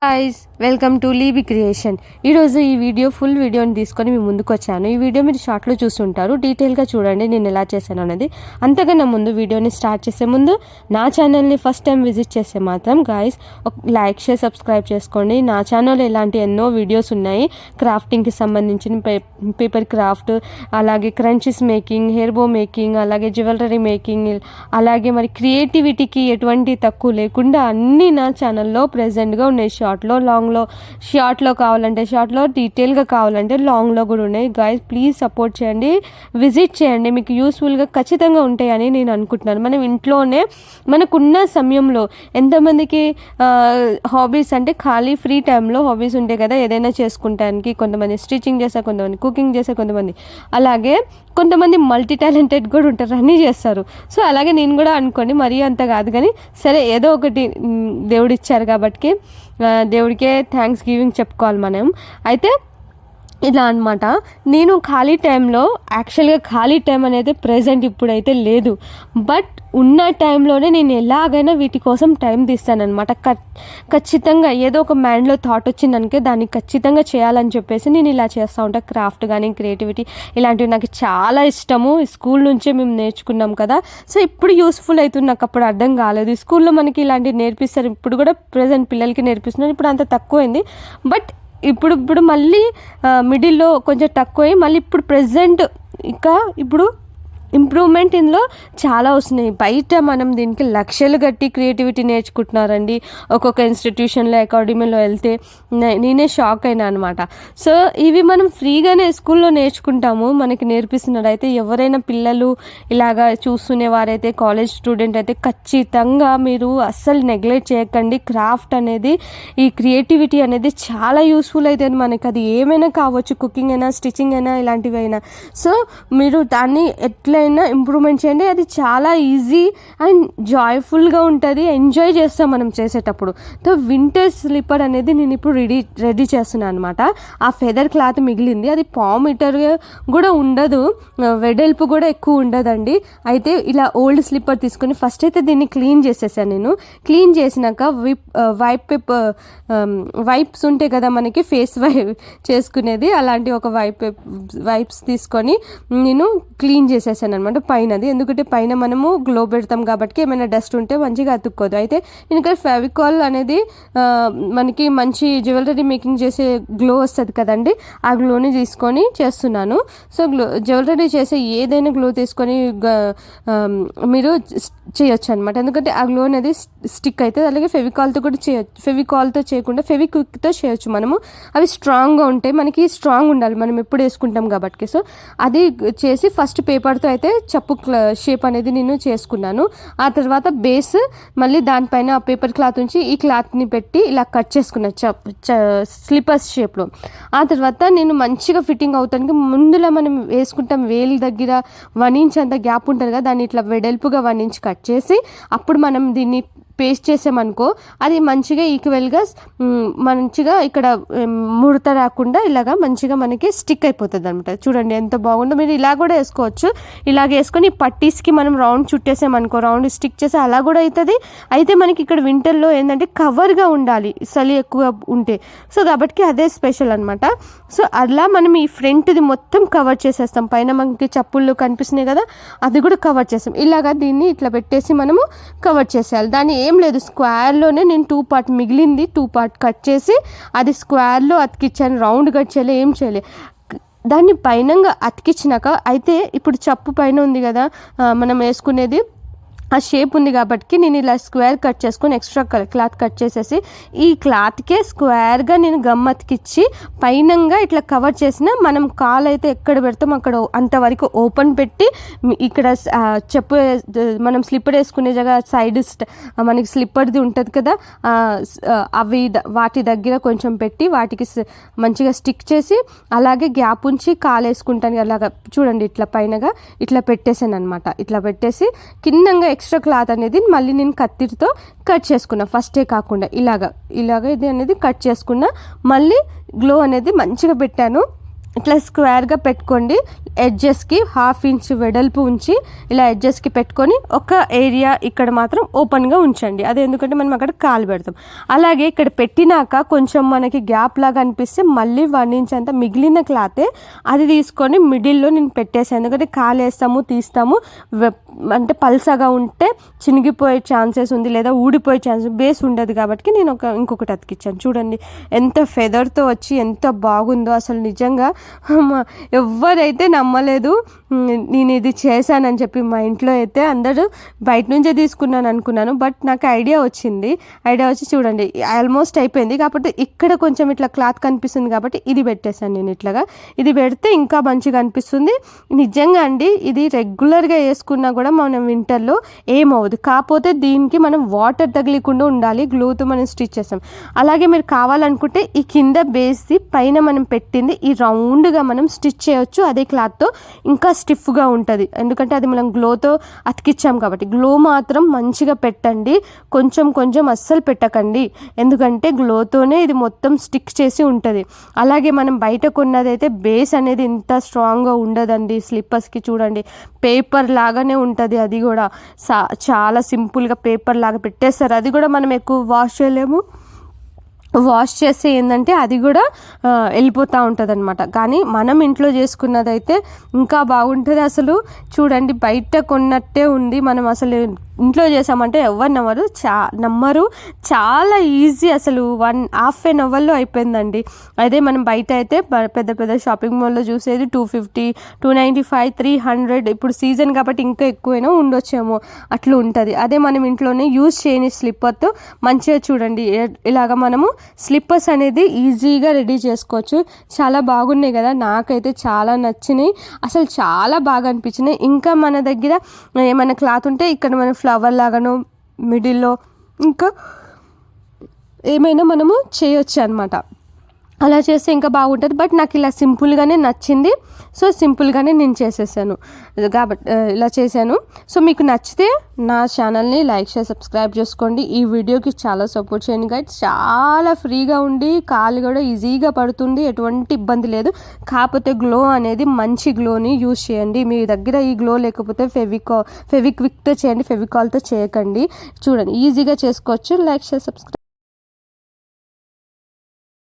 Guys welcome to Libby creation. ఈరోజు ఈ full వీడియోని తీసుకొని మీ ముందుకు వచ్చాను. ఈ వీడియో మీరు షార్ట్లో చూస్తుంటారు. డీటెయిల్గా చూడండి నేను ఎలా చేశాను అనేది. అంతకన్నా ముందు వీడియోని స్టార్ట్ చేసే ముందు నా ఛానల్ని ఫస్ట్ టైం విజిట్ చేస్తే మాత్రం గైస్ లైక్ షేర్ సబ్స్క్రైబ్ చేసుకోండి. నా ఛానల్ ఇలాంటి ఎన్నో వీడియోస్ ఉన్నాయి. క్రాఫ్టింగ్కి సంబంధించిన పేపర్ క్రాఫ్ట్, అలాగే క్రంచీస్ మేకింగ్, హెయిర్ బో మేకింగ్, అలాగే జ్యువెలరీ మేకింగ్, అలాగే మరి క్రియేటివిటీకి ఎటువంటి తక్కువ లేకుండా అన్నీ నా ఛానల్లో ప్రెజెంట్గా ఉన్నాయి. షార్ట్లో కావాలంటే షార్ట్లో, డీటెయిల్గా కావాలంటే లాంగ్లో కూడా ఉన్నాయి. గైస్ ప్లీజ్ సపోర్ట్ చేయండి, విజిట్ చేయండి, మీకు యూస్ఫుల్గా ఖచ్చితంగా ఉంటాయని నేను అనుకుంటున్నాను. మనం ఇంట్లోనే మనకున్న సమయంలో ఎంతమందికి హాబీస్ అంటే ఖాళీ ఫ్రీ టైంలో హాబీస్ ఉంటాయి కదా, ఏదైనా చేసుకుంటానికి. కొంతమంది స్టిచ్చింగ్ చేస్తారు, కొంతమంది కుకింగ్ చేస్తారు, కొంతమంది అలాగే కొంతమంది మల్టీ టాలెంటెడ్ కూడా ఉంటారు, అన్నీ చేస్తారు. సో అలాగే నేను కూడా అనుకోండి, మరీ అంత కాదు కానీ సరే ఏదో ఒకటి దేవుడు ఇచ్చారు కాబట్టి దేవుడికే థ్యాంక్స్ గివింగ్ చెప్పుకోవాలి మనం. అయితే ఇలా అనమాట. నేను ఖాళీ టైంలో యాక్చువల్గా ఖాళీ టైం అనేది ప్రెజెంట్ ఇప్పుడైతే లేదు, బట్ ఉన్న టైంలోనే నేను ఎలాగైనా వీటి కోసం టైం తీస్తానమాట. ఖచ్చితంగా ఏదో ఒక మైండ్లో థాట్ వచ్చిందనుకే దాన్ని ఖచ్చితంగా చేయాలని చెప్పేసి నేను ఇలా చేస్తూ ఉంటాను. క్రాఫ్ట్ కానీ క్రియేటివిటీ ఇలాంటివి నాకు చాలా ఇష్టము. స్కూల్ నుంచే మేము నేర్చుకున్నాం కదా, సో ఇప్పుడు యూస్ఫుల్ అవుతుంది. నాకు అప్పుడు అర్థం కాలేదు. స్కూల్లో మనకి ఇలాంటివి నేర్పిస్తారు, ఇప్పుడు కూడా ప్రెజెంట్ పిల్లలకి నేర్పిస్తున్నారు. ఇప్పుడు అంత తక్కువైంది, బట్ ఇప్పుడు మళ్ళీ మిడిల్లో కొంచెం తక్కువ, మళ్ళీ ఇప్పుడు ప్రెజెంట్ ఇంకా ఇప్పుడు ఇంప్రూవ్మెంట్ ఇందులో చాలా వస్తున్నాయి. బయట మనం దీనికి లక్షలు కట్టి క్రియేటివిటీ నేర్చుకుంటున్నారండి. ఒక్కొక్క ఇన్స్టిట్యూషన్లో అకాడమీలో వెళ్తే నేనే షాక్ అయినా అనమాట. సో ఇవి మనం ఫ్రీగానే స్కూల్లో నేర్చుకుంటాము, మనకి నేర్పిస్తున్నారు. అయితే ఎవరైనా పిల్లలు ఇలాగా చూస్తునే వారైతే, కాలేజ్ స్టూడెంట్ అయితే ఖచ్చితంగా మీరు అస్సలు నెగ్లెక్ట్ చేయకండి. క్రాఫ్ట్ అనేది, ఈ క్రియేటివిటీ అనేది చాలా యూస్ఫుల్ అవుతుంది మనకి. అది ఏమైనా కావచ్చు, కుకింగ్ అయినా, స్టిచ్చింగ్ అయినా, ఇలాంటివి అయినా. సో మీరు దాన్ని ఎట్లా ఇంప్రూవ్మెంట్ చేయండి. అది చాలా ఈజీ అండ్ జాయ్ఫుల్గా ఉంటుంది, ఎంజాయ్ చేస్తాం మనం చేసేటప్పుడు. సో వింటర్ స్లిప్పర్ అనేది నేను ఇప్పుడు రెడీ చేస్తున్నాను అనమాట. ఆ ఫెదర్ క్లాత్ మిగిలింది, అది పామీటర్ కూడా ఉండదు, వెడల్పు కూడా ఎక్కువ ఉండదండి. అయితే ఇలా ఓల్డ్ స్లిప్పర్ తీసుకొని ఫస్ట్ అయితే దీన్ని క్లీన్ చేసేసాను. నేను క్లీన్ చేసినాక వైప్స్ ఉంటాయి కదా మనకి, ఫేస్ వైప్ చేసుకునేది, అలాంటి ఒక వైప్స్ తీసుకొని నేను క్లీన్ చేసేసాను అనమాట పైనది. ఎందుకంటే పైన మనము గ్లో పెడతాం కాబట్టి ఏమైనా డస్ట్ ఉంటే మంచిగా అతుక్కోదు. అయితే నేను ఇక్కడ ఫెవికాల్ అనేది మనకి మంచి జ్యువెలరీ మేకింగ్ చేసే గ్లో వస్తుంది కదండి, ఆ గ్లోని తీసుకొని చేస్తున్నాను. సో జ్యువెలరీ చేసే ఏదైనా గ్లో తీసుకొని మీరు చేయొచ్చు అనమాట. ఎందుకంటే ఆ గ్లో అనేది స్టిక్ అవుతుంది. అలాగే ఫెవికాల్తో కూడా చేయొచ్చు, ఫెవికాల్తో చేయకుండా ఫెవిక్విక్తో చేయొచ్చు మనము. అవి స్ట్రాంగ్గా ఉంటాయి, మనకి స్ట్రాంగ్ ఉండాలి మనం ఎప్పుడు వేసుకుంటాం కాబట్టి. సో అది చేసి ఫస్ట్ పేపర్తో అయితే చెప్పు షేప్ అనేది నేను చేసుకున్నాను. ఆ తర్వాత బేస్ మళ్ళీ దానిపైన ఆ పేపర్ క్లాత్ ఉంచి ఈ క్లాత్ని పెట్టి ఇలా కట్ చేసుకున్నాను స్లిప్పర్స్ షేప్లో. ఆ తర్వాత నేను మంచిగా ఫిట్టింగ్ అవుతానికి ముందులా మనం వేసుకుంటాం వేలు దగ్గర 1 ఇంచ్ అంత గ్యాప్ ఉంటుంది కదా, దాన్ని ఇట్లా వెడల్పుగా 1 ఇంచ్ కట్ చేసి అప్పుడు మనం దీన్ని పేస్ట్ చేసామనుకో అది మంచిగా ఈక్వల్గా మంచిగా ఇక్కడ ముడత రాకుండా ఇలాగా మంచిగా మనకి స్టిక్ అయిపోతుంది అనమాట. చూడండి ఎంత బాగుందో. మీరు ఇలా కూడా వేసుకోవచ్చు. ఇలాగ వేసుకొని పట్టీస్కి మనం రౌండ్ చుట్టేసామనుకో, రౌండ్ స్టిక్ చేసి అలా కూడా అవుతుంది. అయితే మనకి ఇక్కడ వింటర్లో ఏంటంటే కవర్గా ఉండాలి, చలి ఎక్కువ ఉంటే. సో కాబట్టి అదే స్పెషల్ అనమాట. సో అలా మనం ఈ ఫ్రంట్ది మొత్తం కవర్ చేసేస్తాం. పైన మనకి చప్పుళ్ళు కనిపిస్తున్నాయి కదా, అది కూడా కవర్ చేస్తాం. ఇలాగా దీన్ని ఇట్లా పెట్టేసి మనము కవర్ చేసేయాలి. దాన్ని ఏం లేదు, స్క్వేర్లోనే నేను 2 పార్ట్ మిగిలింది, 2 పార్ట్ కట్ చేసి అది స్క్వేర్లో అతికిచ్చాను. రౌండ్ కట్ చేయలే, ఏం చేయలే. దాన్ని పైనంగా అతికిచ్చినాక అయితే ఇప్పుడు చప్పు పైన ఉంది కదా మనం వేసుకునేది, ఆ షేప్ ఉంది కాబట్టి నేను ఇలా స్క్వేర్ కట్ చేసుకొని ఎక్స్ట్రా క్లాత్ కట్ చేసేసి ఈ క్లాత్కే స్క్వేర్గా నేను గమ్ అతికిచ్చి పైనంగా ఇట్లా కవర్ చేసిన, మనం కాలు అయితే ఎక్కడ పెడతాం అక్కడ అంతవరకు ఓపెన్ పెట్టి ఇక్కడ చెప్పు మనం స్లిప్పర్ వేసుకునే జగ సైడ్ మనకి స్లిప్పర్ది ఉంటుంది కదా, అవి వాటి దగ్గర కొంచెం పెట్టి వాటికి మంచిగా స్టిక్ చేసి అలాగే గ్యాప్ ఉంచి కాలు వేసుకుంటాను. అలాగా చూడండి ఇట్లా పైనగా ఇట్లా పెట్టేసాను అనమాట. ఇట్లా పెట్టేసి కిందంగా ఎక్స్ట్రా క్లాత్ అనేది మళ్ళీ నేను కత్తితో కట్ చేసుకున్నా, ఫస్టే కాకుండా ఇలాగ ఇది అనేది కట్ చేసుకున్నా. మళ్ళీ గ్లో అనేది మంచిగా పెట్టాను. ఇట్లా స్క్వేర్గా పెట్టుకోండి. ఎడ్జెస్కి 1/2 ఇంచ్ వెడల్పు ఉంచి ఇలా ఎడ్జెస్కి పెట్టుకొని ఒక ఏరియా ఇక్కడ మాత్రం ఓపెన్గా ఉంచండి. అది ఎందుకంటే మనం అక్కడ కాలు పెడతాం. అలాగే ఇక్కడ పెట్టినాక కొంచెం మనకి గ్యాప్ లాగా అనిపిస్తే మళ్ళీ 1 ఇంచ్ అంతా మిగిలిన క్లాతే అది తీసుకొని మిడిల్లో నేను పెట్టేసాను. ఎందుకంటే కాలు వేస్తాము తీస్తాము, అంటే పల్సగా ఉంటే చినిగిపోయే ఛాన్సెస్ ఉంది లేదా ఊడిపోయే ఛాన్స్, బేస్ ఉండదు కాబట్టి నేను ఇంకొకటి అతికిచ్చాను. చూడండి ఎంత ఫెదర్తో వచ్చి ఎంత బాగుందో. అసలు నిజంగా ఎవరైతే నమ్మలేదు నేను ఇది చేశానని చెప్పి. మా ఇంట్లో అయితే అందరూ బయట నుంచే తీసుకున్నాను అనుకున్నాను, బట్ నాకు ఐడియా వచ్చి చూడండి ఆల్మోస్ట్ అయిపోయింది. కాబట్టి ఇక్కడ కొంచెం ఇట్లా క్లాత్ కనిపిస్తుంది కాబట్టి ఇది పెట్టేశాను నేను. ఇట్లాగా ఇది పెడితే ఇంకా మంచిగా అనిపిస్తుంది. నిజంగా అండి ఇది రెగ్యులర్గా వేసుకున్నా కూడా మనం వింటర్లో ఏమవుదు. కాకపోతే దీనికి మనం వాటర్ తగిలికుండా ఉండాలి, గ్లూతో మనం స్టిచ్ చేస్తాం. అలాగే మీరు కావాలనుకుంటే ఈ కింద బేస్ది పైన మనం పెట్టింది ఈ రౌండ్గా మనం స్టిచ్ చేయొచ్చు. అదే క్లాత్తో ఇంకా స్టిఫ్గా ఉంటుంది, ఎందుకంటే అది మనం గ్లోతో అతికిచ్చాం కాబట్టి. గ్లో మాత్రం మంచిగా పెట్టండి, కొంచెం అస్సలు పెట్టకండి, ఎందుకంటే గ్లోతోనే ఇది మొత్తం స్టిక్ చేసి ఉంటుంది. అలాగే మనం బయట కొన్నదైతే బేస్ అనేది ఇంత స్ట్రాంగ్గా ఉండదండి. స్లిప్పర్స్కి చూడండి పేపర్ లాగానే ఉంటుంది. అది కూడా చాలా సింపుల్గా పేపర్ లాగా పెట్టేస్తారు. అది కూడా మనం ఎక్కువ వాష్ చేయలేము, వాష్ చేస్తే ఏంటంటే అది కూడా వెళ్ళిపోతూ ఉంటుంది అనమాట. కానీ మనం ఇంట్లో చేసుకున్నదైతే ఇంకా బాగుంటుంది. అసలు చూడండి బయట కొన్నట్టే ఉంది. మనం అసలు ఇంట్లో చేసామంటే ఎవరు నమ్మరు. చాలా ఈజీ, అసలు 1.5 అవర్లో అయిపోయిందండి. అదే మనం బయట అయితే పెద్ద షాపింగ్ మాల్లో చూసేది 250, 295, 300. ఇప్పుడు సీజన్ కాబట్టి ఇంకా ఎక్కువైనా ఉండొచ్చేమో, అట్లా ఉంటుంది. అదే మనం ఇంట్లోనే యూజ్ చేయని స్లిప్పర్తో మంచిగా చూడండి ఇలాగ మనము స్లిప్పర్స్ అనేది ఈజీగా రెడీ చేసుకోవచ్చు. చాలా బాగున్నాయి కదా, నాకైతే చాలా నచ్చినాయి. అసలు చాలా బాగా అనిపించినాయి. ఇంకా మన దగ్గర ఏమైనా క్లాత్ ఉంటే ఇక్కడ మన ఫ్లవర్ లాగానో మిడిల్లో ఇంకా ఏమైనా మనము చేయొచ్చు అనమాట. అలా చేస్తే ఇంకా బాగుంటుంది. బట్ నాకు ఇలా సింపుల్గానే నచ్చింది, సో సింపుల్గానే నేను చేసేసాను కాబట్టి ఇలా చేశాను. సో మీకు నచ్చితే నా ఛానల్ని లైక్ చేసి సబ్స్క్రైబ్ చేసుకోండి. ఈ వీడియోకి చాలా సపోర్ట్ చేయండి గైడ్స్. చాలా ఫ్రీగా ఉండి కాలు కూడా ఈజీగా పడుతుంది, ఎటువంటి ఇబ్బంది లేదు. కాకపోతే గ్లో అనేది మంచి గ్లోని యూజ్ చేయండి. మీ దగ్గర ఈ గ్లో లేకపోతే ఫెవిక్విక్తో చేయండి, ఫెవికాల్తో చేయకండి. చూడండి ఈజీగా చేసుకోవచ్చు. లైక్ చేసి సబ్స్క్రైబ్